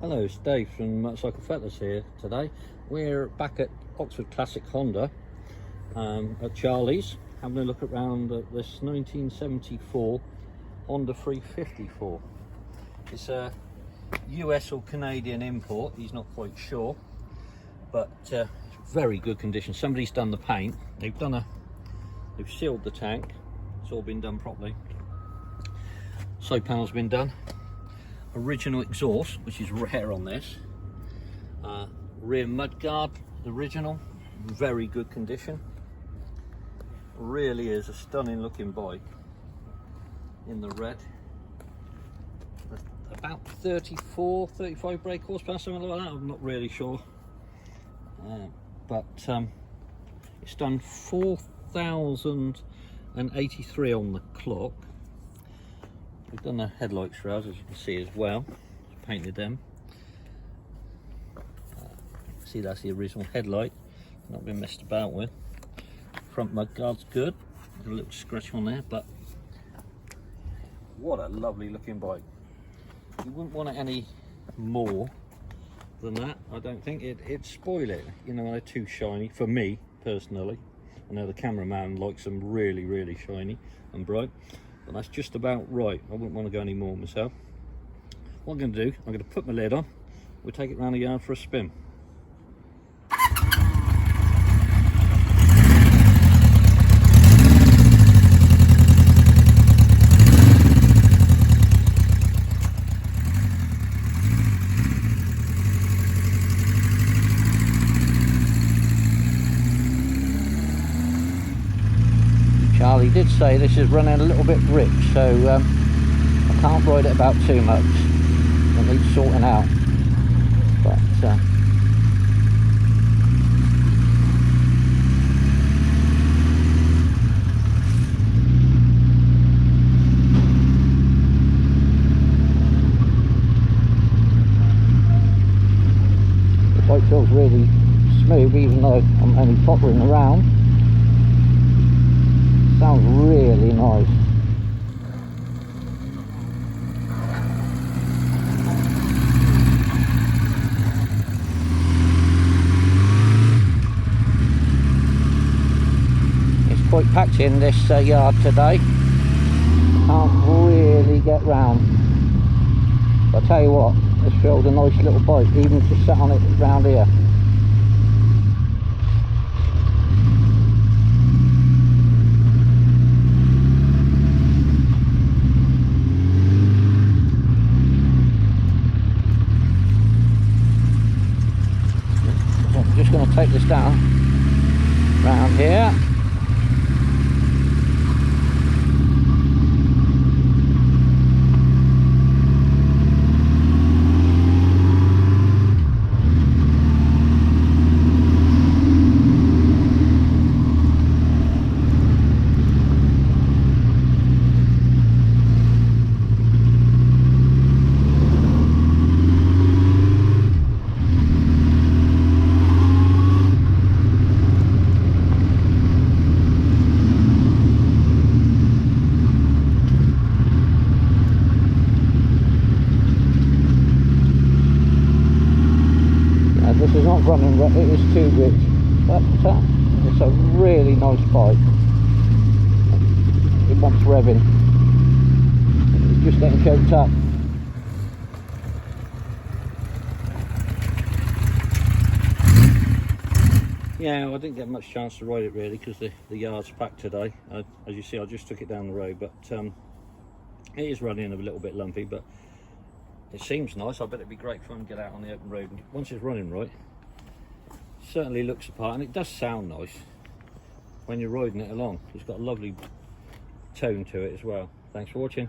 Hello, it's Dave from Motorcycle Fettlers here today. We're back at Oxford Classic Honda at Charlie's, having a look around at this 1974 Honda 354. It's a US or Canadian import, he's not quite sure, but very good condition. Somebody's done the paint, they've sealed the tank, it's all been done properly. Side panel's been done. Original exhaust, which is rare on this. Rear mudguard, original, very good condition. Really is a stunning looking bike in the red. About 35 brake horsepower, something like that, I'm not really sure. But it's done 4,083 on the clock. We've done the headlights for us, as you can see as well. Painted them. See, that's the original headlight, not been messed about with. Front mudguard's good. There's a little scratch on there, but what a lovely looking bike. You wouldn't want it any more than that, I don't think. It'd spoil it, you know, when they're too shiny, for me personally. I know the cameraman likes them really, really shiny and bright. But that's just about right. I wouldn't want to go any more myself. What I'm going to do, I'm going to put my lid on. We'll take it around the yard for a spin. Charlie did say this is running a little bit rich, so I can't ride it about too much. It needs sorting out. But the bike feels really smooth, even though I'm only pottering around. Sounds really nice. It's quite packed in this yard today. Can't really get round. But I'll tell you what, this feels a nice little bike, even to sit on it round here. Just going to take this down round here. This is not running, but it is too rich. But it's a really nice bike. It wants revving. It's just getting choked up. Yeah, I didn't get much chance to ride it really because the yard's packed today. As you see, I just took it down the road, but it is running a little bit lumpy, but it seems nice. I bet it'd be great fun to get out on the open road. And once it's running right, it certainly looks apart, and it does sound nice when you're riding it along. It's got a lovely tone to it as well. Thanks for watching.